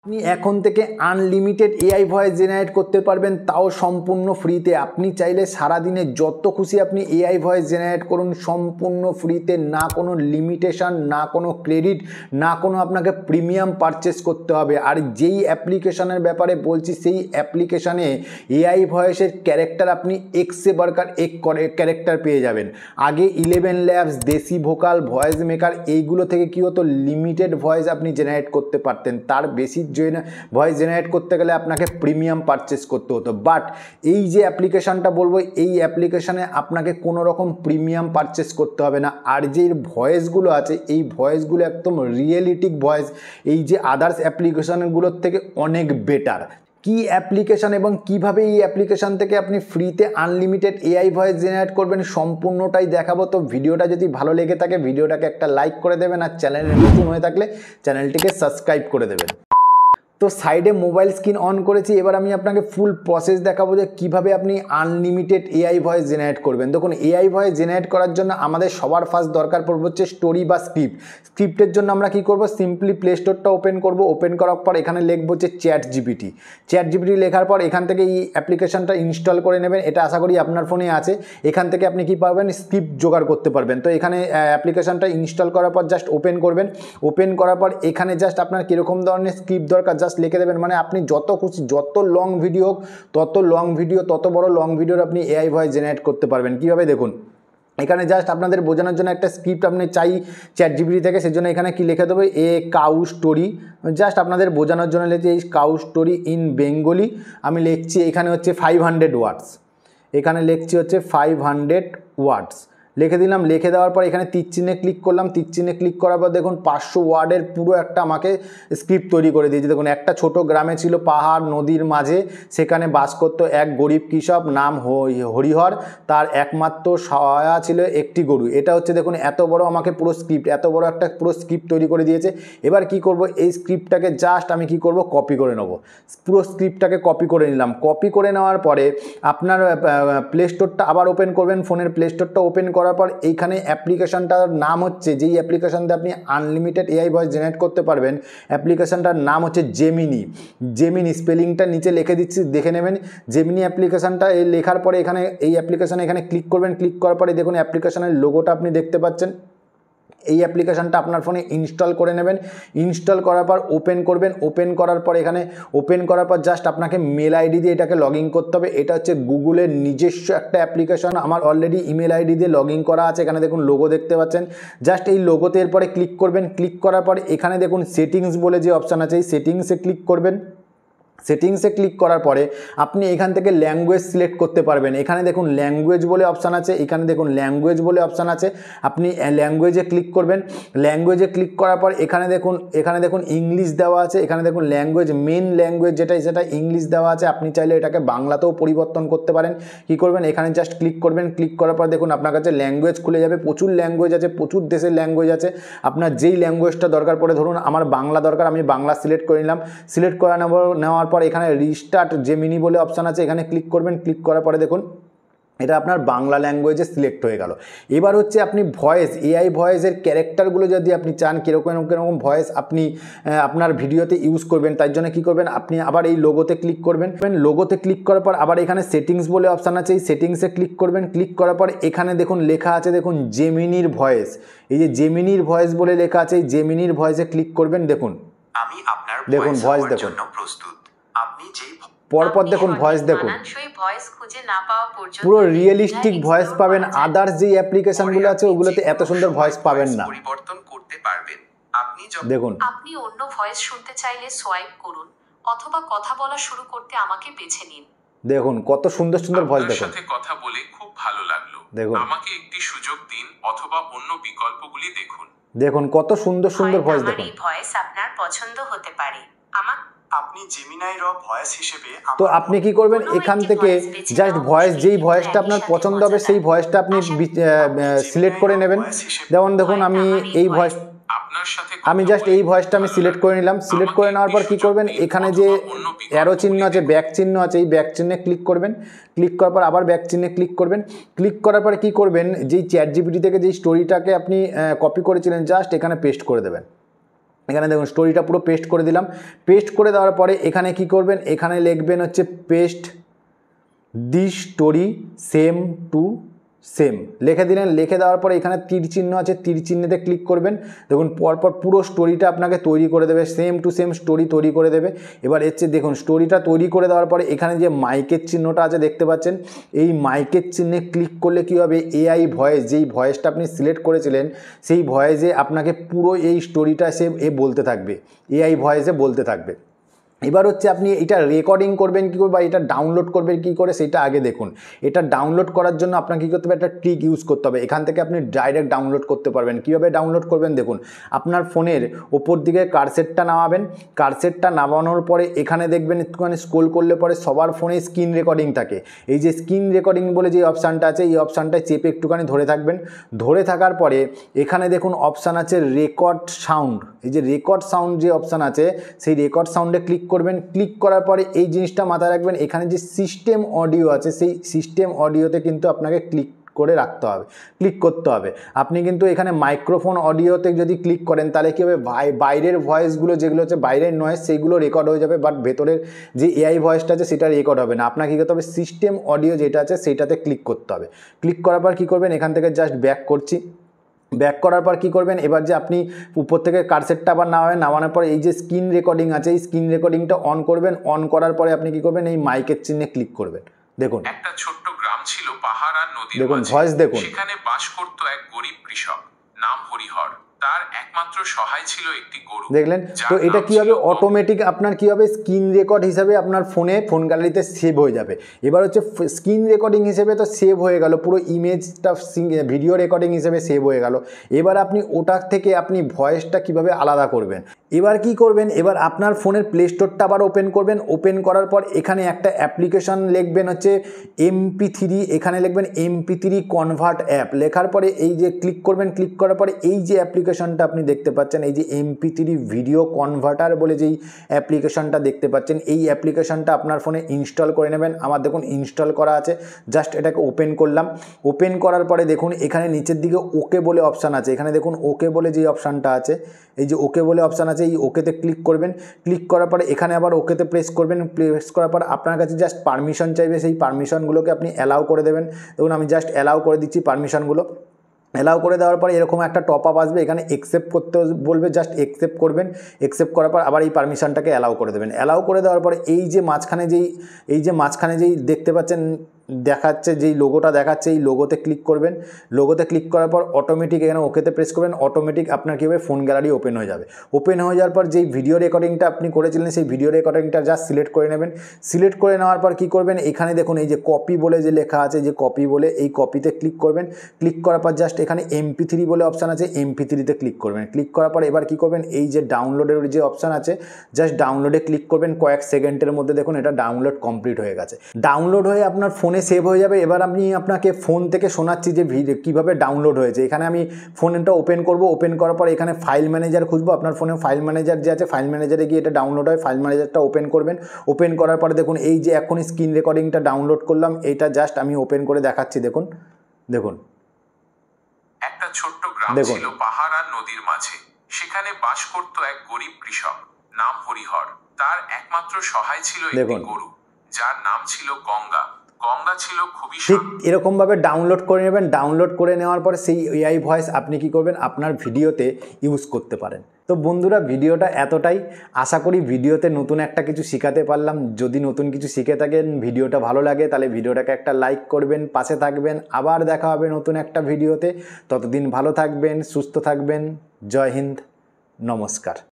আপনি এখন থেকে আনলিমিটেড এআই ভয়েস জেনারেট করতে পারবেন, তাও সম্পূর্ণ ফ্রিতে। আপনি চাইলে সারাদিনে যত খুশি আপনি এআই ভয়েস জেনারেট করুন, সম্পূর্ণ ফ্রিতে, না কোনো লিমিটেশন, না কোনো ক্রেডিট, না কোনো আপনাকে প্রিমিয়াম পারচেস করতে হবে। আর যেই অ্যাপ্লিকেশনের ব্যাপারে বলছি, সেই অ্যাপ্লিকেশানে এআই ভয়েসের ক্যারেক্টার আপনি এক্সে বারকার এক করে ক্যারেক্টার পেয়ে যাবেন। আগে 11 ল্যাবস, দেশি ভোকাল, ভয়েস মেকার, এইগুলো থেকে কী হতো, লিমিটেড ভয়েস আপনি জেনারেট করতে পারতেন। তার বেশি ভয়েস জেনারেট করতে গেলে আপনাকে প্রিমিয়াম পারচেস করতে হতো। বাট এই যে অ্যাপ্লিকেশানটা বলবো, এই অ্যাপ্লিকেশানে আপনাকে কোনো রকম প্রিমিয়াম পারচেস করতে হবে না। আর যে ভয়েসগুলো আছে, এই ভয়েসগুলো একদম রিয়েলিটিক ভয়েস, এই যে আদার্স অ্যাপ্লিকেশানগুলোর থেকে অনেক বেটার। কি অ্যাপ্লিকেশান এবং কিভাবে এই অ্যাপ্লিকেশান থেকে আপনি ফ্রিতে আনলিমিটেড এআই ভয়েস জেনারেট করবেন, সম্পূর্ণটাই দেখাবো। তো ভিডিওটা যদি ভালো লেগে থাকে, ভিডিওটাকে একটা লাইক করে দেবেন, আর চ্যানেলে নতুন হয়ে থাকলে চ্যানেলটিকে সাবস্ক্রাইব করে দেবেন। তো সাইডে মোবাইল স্ক্রিন অন করেছি, এবার আমি আপনাকে ফুল প্রসেস দেখাবো যে কীভাবে আপনি আনলিমিটেড এআই ভয়েস জেনারেট করবেন। দেখুন, এআই ভয়েস জেনারেট করার জন্য আমাদের সবার ফার্স্ট দরকার পড়বে হচ্ছে স্টোরি বা স্ক্রিপ্ট। স্ক্রিপ্টের জন্য আমরা কী করব, সিম্পলি প্লে স্টোরটা ওপেন করব। ওপেন করার পর এখানে লিখবো হচ্ছে চ্যাট জিপিটি। চ্যাট জিপিটি লেখার পর এখান থেকে এই অ্যাপ্লিকেশনটা ইনস্টল করে নেবেন। এটা আশা করি আপনার ফোনে আছে। এখান থেকে আপনি কী পারবেন, স্ক্রিপ্ট জোগাড় করতে পারবেন। তো এখানে অ্যাপ্লিকেশনটা ইনস্টল করার পর জাস্ট ওপেন করবেন। ওপেন করার পর এখানে জাস্ট আপনার কীরকম ধরনের স্ক্রিপ্ট দরকার জাস্ট লিখে দেবেন। মানে আপনি যত খুশি, যত লং ভিডিও হোক, তত বড় লং ভিডিওর আপনি এআই ভয়েস জেনারেট করতে পারবেন। কীভাবে দেখুন, এখানে জাস্ট আপনাদের বোঝানোর জন্য একটা স্ক্রিপ্ট আপনি চাই চ্যাট জিপিটি থেকে, সেজন্য এখানে কি লিখে দেবো, এ কাউ স্টোরি। জাস্ট আপনাদের বোঝানোর জন্য লিখছি এই কাউ স্টোরি ইন বেঙ্গলি। আমি লিখছি এখানে হচ্ছে 500 ওয়ার্ডস। এখানে লিখছি হচ্ছে 500 ওয়ার্ডস লিখে দিলাম। লিখে দেওয়ার পর এখানে তীর চিহ্নে ক্লিক করলাম। তীর চিহ্নে ক্লিক করার পর দেখুন 500 ওয়ার্ডের পুরো একটা আমাকে স্ক্রিপ্ট তৈরি করে দিয়েছে। দেখুন, একটা ছোট গ্রামে ছিল, পাহাড় নদীর মাঝে, সেখানে বাস করতো এক গরিব কৃষক, নাম হরিহর। তার একমাত্র সহায়া ছিল একটি গরু। এটা হচ্ছে দেখুন, এত বড় আমাকে পুরো স্ক্রিপ্ট, এত বড় একটা পুরো স্ক্রিপ্ট তৈরি করে দিয়েছে। এবার কি করব, এই স্ক্রিপ্টটাকে জাস্ট আমি কি করব, কপি করে নেব। পুরো স্ক্রিপ্টটাকে কপি করে নিলাম। কপি করে নেওয়ার পরে আপনার প্লে স্টোরটা আবার ওপেন করবেন। ফোনের প্লে স্টোরটা ওপেন করার পর এইখানে অ্যাপ্লিকেশনটার নাম হচ্ছে, যেই অ্যাপ্লিকেশনতে আপনি আনলিমিটেড এআই ভয়েস জেনারেট করতে পারবেন, অ্যাপ্লিকেশনটার নাম হচ্ছে জেমিনি। জেমিনি স্পেলিংটা নিচে লিখে দিচ্ছি, দেখে নেবেন। জেমিনি অ্যাপ্লিকেশনটা এই লেখার পরে এখানে এই অ্যাপ্লিকেশনে এখানে ক্লিক করবেন। ক্লিক করার পরে দেখুন অ্যাপ্লিকেশনের লোগোটা আপনি দেখতে পাচ্ছেন। এই অ্যাপ্লিকেশনটা আপনার ফোনে ইনস্টল করে নেবেন। ইনস্টল করার পর ওপেন করবেন। ওপেন করার পর এখানে ওপেন করার পর জাস্ট আপনাকে মেল আইডি দিয়ে এটাকে লগ ইন করতে হবে। এটা হচ্ছে গুগলের নিজস্ব একটা অ্যাপ্লিকেশন। আমার অলরেডি ইমেল আইডি দিয়ে লগ ইন করা আছে। এখানে দেখুন লোগো দেখতে পাচ্ছেন। জাস্ট এই লোগোতে এরপরে ক্লিক করবেন। ক্লিক করার পর এখানে দেখুন সেটিংস বলে যে অপশান আছে, এই সেটিংসে ক্লিক করবেন। সেটিংসে ক্লিক করার পরে আপনি এখান থেকে ল্যাঙ্গুয়েজ সিলেক্ট করতে পারবেন। এখানে দেখুন ল্যাঙ্গুয়েজ বলে অপশান আছে। এখানে দেখুন ল্যাঙ্গুয়েজ বলে অপশান আছে। আপনি ল্যাঙ্গুয়েজে ক্লিক করবেন। ল্যাঙ্গুয়েজে ক্লিক করার পর এখানে দেখুন ইংলিশ দেওয়া আছে। এখানে দেখুন ল্যাঙ্গুয়েজ, মেন ল্যাঙ্গুয়েজ যেটা সেটা ইংলিশ দেওয়া আছে। আপনি চাইলে এটাকে বাংলাতেও পরিবর্তন করতে পারেন। কি করবেন, এখানে জাস্ট ক্লিক করবেন। ক্লিক করার পর দেখুন আপনার কাছে ল্যাঙ্গুয়েজ খুলে যাবে। প্রচুর ল্যাঙ্গুয়েজ আছে, প্রচুর দেশের ল্যাঙ্গুয়েজ আছে। আপনার যেই ল্যাঙ্গুয়েজটা দরকার পড়ে, ধরুন আমার বাংলা দরকার, আমি বাংলা সিলেক্ট করে নিলাম। সিলেক্ট করে নেওয়ার পর এখানে রিস্টার্ট জেমিনি বলে অপশান আছে, এখানে ক্লিক করবেন। ক্লিক করার পরে দেখুন এটা আপনার বাংলা ল্যাঙ্গুয়েজে সিলেক্ট হয়ে গেল। এবার হচ্ছে আপনি ভয়েস, এআই ভয়েসের ক্যারেক্টারগুলো যদি আপনি চান কীরকম ভয়েস আপনি আপনার ভিডিওতে ইউজ করবেন, তার জন্য কী করবেন, আপনি আবার এই লোগোতে ক্লিক করবেন। লোগোতে ক্লিক করার পর আবার এখানে সেটিংস বলে অপশান আছে, এই সেটিংসে ক্লিক করবেন। ক্লিক করার পর এখানে দেখুন লেখা আছে, দেখুন জেমিনির ভয়েস। এই যে জেমিনির ভয়েস বলে লেখা আছে, এই জেমিনির ভয়েসে ক্লিক করবেন। দেখুন আমি আপনার দেখুন ভয়েস দেখুন, প্রস্তুত। আপনি যেই পরপর দেখুন ভয়েস দেখুন, পুরো রিয়েলিস্টিক ভয়েস পাবেন। আদার্স যেই অ্যাপ্লিকেশনগুলো আছে ওগুলোতে এত সুন্দর ভয়েস পাবেন না। পরিবর্তন করতে পারবেন। আপনি দেখুন, আপনি অন্য ভয়েস শুনতে চাইলে সোয়াইপ করুন অথবা কথা বলা শুরু করতে আমাকে বেছে নিন। দেখুন কত সুন্দর সুন্দর ভয়েস দেখুন। সাথে কথা বলে খুব ভালো লাগলো। দেখুন আমাকে একটি সুযোগ দিন অথবা অন্য বিকল্পগুলি দেখুন। দেখুন কত সুন্দর সুন্দর ভয়েস দেখুন। এই ভয়েস আপনার পছন্দ হতে পারে। আপনি জেমিনাইর ভয়েস হিসেবে তো আপনি কি করবেন, এখান থেকে জাস্ট ভয়েস, যেই ভয়েসটা আপনার পছন্দ হবে সেই ভয়েসটা আপনি সিলেক্ট করে নেবেন। যেমন দেখুন আমি এই ভয়েস, আমি জাস্ট এই ভয়েসটা আমি সিলেক্ট করে নিলাম। সিলেক্ট করে নেওয়ার পর কী করবেন, এখানে যে অ্যারো চিহ্ন আছে, ব্যাক চিহ্ন আছে, এই ব্যাক চিহ্নে ক্লিক করবেন। ক্লিক করার পর আবার ব্যাক চিহ্নে ক্লিক করবেন। ক্লিক করার পরে কী করবেন, যেই চ্যাট জিপিটি থেকে যেই স্টোরিটাকে আপনি কপি করেছিলেন জাস্ট এখানে পেস্ট করে দেবেন। এখানে দেখুন স্টোরিটা পুরো পেস্ট করে দিলাম। পেস্ট করে দেওয়ার পরে এখানে কি করবেন, এখানে লিখবেন হচ্ছে paste this story same to same, লিখে দিলেন। লিখে দেওয়ার পরে এখানে তীর চিহ্ন আছে, তীর চিহ্নেতে ক্লিক করবেন। দেখুন পরপর পুরো স্টোরিটা আপনাকে তৈরি করে দেবে, সেম টু সেম স্টোরি তৈরি করে দেবে। এবার হচ্ছে দেখুন স্টোরিটা তৈরি করে দেওয়ার পরে এখানে যে মাইকের চিহ্নটা আছে দেখতে পাচ্ছেন, এই মাইকের চিহ্নে ক্লিক করলে কী হবে, এআই ভয়েস, যেই ভয়েসটা আপনি সিলেক্ট করেছিলেন সেই ভয়েসে আপনাকে পুরো এই স্টোরিটা সে বলতে থাকবে, এআই ভয়েসে বলতে থাকবে। এবার হচ্ছে আপনি এটা রেকর্ডিং করবেন কী করে বা এটা ডাউনলোড করবেন কী করে সেটা আগে দেখুন। এটা ডাউনলোড করার জন্য আপনাকে কী করতে হবে, একটা ট্রিক ইউজ করতে হবে। এখান থেকে আপনি ডাইরেক্ট ডাউনলোড করতে পারবেন। কীভাবে ডাউনলোড করবেন দেখুন, আপনার ফোনের ওপর দিকে কারসেটটা নামাবেন। কারসেটটা নামানোর পরে এখানে দেখবেন একটুখানি স্ক্রল করলে পরে সবার ফোনে স্ক্রিন রেকর্ডিং থাকে। এই যে স্ক্রিন রেকর্ডিং বলে যে অপশানটা আছে, এই অপশানটায় চেপে একটুখানি ধরে থাকবেন। ধরে থাকার পরে এখানে দেখুন অপশান আছে রেকর্ড সাউন্ড। এই যে রেকর্ড সাউন্ড যে অপশান আছে সেই রেকর্ড সাউন্ডে ক্লিক করবেন। ক্লিক করার পরে এই জিনিসটা মাথায় রাখবেন, এখানে যে সিস্টেম অডিও আছে সেই সিস্টেম অডিওতে কিন্তু আপনাকে ক্লিক করে রাখতে হবে, ক্লিক করতে হবে। আপনি কিন্তু এখানে মাইক্রোফোন অডিওতে যদি ক্লিক করেন তাহলে কী হবে, বাইরের ভয়েসগুলো যেগুলো হচ্ছে বাইরের নয়েজ সেইগুলো রেকর্ড হয়ে যাবে, বাট ভেতরের যে এআই ভয়েসটা আছে সেটা রেকর্ড হবে না। আপনাকে কী করতে হবে, সিস্টেম অডিও যেটা আছে সেইটাতে ক্লিক করতে হবে। ক্লিক করার পর কী করবেন, এখান থেকে জাস্ট ব্যাক করছি। ব্যাক করার পর কী করবেন, এবার যে আপনি উপর থেকে কারসেটটা আবার নামাবেন। নামানোর পর এই যে স্ক্রিন রেকর্ডিং আছে এই স্ক্রিন রেকর্ডিংটা অন করবেন। অন করার পরে আপনি কী করবেন, এই মাইকের চিহ্নে ক্লিক করবেন। দেখুন একটা ছোট্ট গ্রাম ছিল পাহাড় আর নদীর দেখুন মাঝে। ভয়েস দেখুন, সেখানে বাস করত এক গরিব কৃষক, নাম হরিহর। তার একমাত্র সহায় ছিল একটি গরু। দেখলেন তো এটা কী হবে, অটোমেটিক আপনার কী হবে, স্ক্রিন রেকর্ড হিসাবে আপনার ফোন গ্যালারিতে সেভ হয়ে যাবে। এবার হচ্ছে স্ক্রিন রেকর্ডিং হিসেবে তো সেভ হয়ে গেল, পুরো ইমেজটা ভিডিও রেকর্ডিং হিসেবে সেভ হয়ে গেল। এবার আপনি ওটার থেকে আপনি ভয়েসটা কিভাবে আলাদা করবেন, এবার কি করবেন, এবার আপনার ফোনের প্লে স্টোরটা আবার ওপেন করবেন। ওপেন করার পর এখানে একটা অ্যাপ্লিকেশন লিখবেন হচ্ছে MP3, এখানে লিখবেন MP3 কনভার্ট অ্যাপ। লেখার পরে এই যে ক্লিক করবেন। ক্লিক করার পরে এই যে অ্যাপ্লিকেশনটা আপনি দেখতে পাচ্ছেন, এই যে MP3 ভিডিও কনভার্টার বলে যেই অ্যাপ্লিকেশনটা দেখতে পাচ্ছেন, এই অ্যাপ্লিকেশনটা আপনার ফোনে ইনস্টল করে নেবেন। আমার দেখুন ইনস্টল করা আছে, জাস্ট এটাকে ওপেন করলাম। ওপেন করার পরে দেখুন এখানে নিচের দিকে ওকে বলে অপশান আছে। এখানে দেখুন ওকে বলে যেই অপশানটা আছে, এই যে ওকে বলে অপশান আছে, এই ওকেতে ক্লিক করবেন। ক্লিক করার পরে এখানে আবার ওকেতে প্রেস করবেন। প্রেস করার পর আপনার কাছে জাস্ট পারমিশন চাইবে, সেই পারমিশনগুলোকে আপনি অ্যালাউ করে দেবেন। দেখুন আমি জাস্ট অ্যালাউ করে দিচ্ছি পারমিশনগুলো। অ্যালাউ করে দেওয়ার পরে এরকম একটা টপ আপ আসবে, এখানে অ্যাকসেপ্ট করতে বলবে, জাস্ট অ্যাকসেপ্ট করবেন। অ্যাকসেপ্ট করার পর আবার এই পারমিশনটাকে অ্যালাউ করে দেবেন। অ্যালাউ করে দেওয়ার পরে এই যে মাঝখানে যেই দেখতে পাচ্ছেন দেখাচ্ছে, যেই লোগোটা দেখাচ্ছে এই লোগোতে ক্লিক করবেন। লোগোতে ক্লিক করার পর অটোমেটিক এখানে ওকেতে প্রেস করবেন। অটোমেটিক আপনার কী হবে, ফোন গ্যালারি ওপেন হয়ে যাবে। ওপেন হয়ে যাওয়ার পর যেই ভিডিও রেকর্ডিংটা আপনি করেছিলেন সেই ভিডিও রেকর্ডিংটা জাস্ট সিলেক্ট করে নেবেন। সিলেক্ট করে নেওয়ার পর কী করবেন, এখানে দেখুন এই যে কপি বলে যে লেখা আছে, যে কপি বলে এই কপিতে ক্লিক করবেন। ক্লিক করার পর জাস্ট এখানে MP3 বলে অপশান আছে, MP3-তে ক্লিক করবেন। ক্লিক করার পর এবার কী করবেন, এই যে ডাউনলোডের যে অপশান আছে জাস্ট ডাউনলোডে ক্লিক করবেন। কয়েক সেকেন্ডের মধ্যে দেখুন এটা ডাউনলোড কমপ্লিট হয়ে গেছে। ডাউনলোড হয়ে আপনার ফোনে সেভ হয়ে যাবে। এবার আমি আপনাকে ফোন থেকে শোনাচ্ছি যে কীভাবে ডাউনলোড হয়েছে। এখানে আমি ফোনটা ওপেন করব। ওপেন করার পর এখানে ফাইল ম্যানেজার খুঁজবো। আপনার ফোনে ফাইল ম্যানেজার যে আছে, ফাইল ম্যানেজারে গিয়ে এটা ডাউনলোড হয়। ফাইল ম্যানেজারটা ওপেন করবেন। ওপেন করার পরে দেখুন এই যে এখনই স্ক্রিন রেকর্ডিংটা ডাউনলোড করলাম, এটা জাস্ট আমি ওপেন করে দেখাচ্ছি। দেখুন একটা ছোট্ট গ্রাম ছিল পাহাড় আর নদীর মাঝে। সেখানে বাস করত এক গরিব কৃষক, নাম হরিহর। তার একমাত্র সহায় ছিল একটি গরু, যার নাম ছিল গঙ্গা। গঙ্গা ছিল খুবই ঠিক এরকমভাবে ডাউনলোড করে নেবেন। ডাউনলোড করে নেওয়ার পরে সেই এআই ভয়েস আপনি কি করবেন, আপনার ভিডিওতে ইউজ করতে পারেন। তো বন্ধুরা ভিডিওটা এতটাই, আশা করি ভিডিওতে নতুন একটা কিছু শেখাতে পারলাম। যদি নতুন কিছু শিখে থাকেন, ভিডিওটা ভালো লাগে তাহলে ভিডিওটাকে একটা লাইক করবেন, পাশে থাকবেন। আবার দেখা হবে নতুন একটা ভিডিওতে। ততদিন ভালো থাকবেন, সুস্থ থাকবেন। জয় হিন্দ, নমস্কার।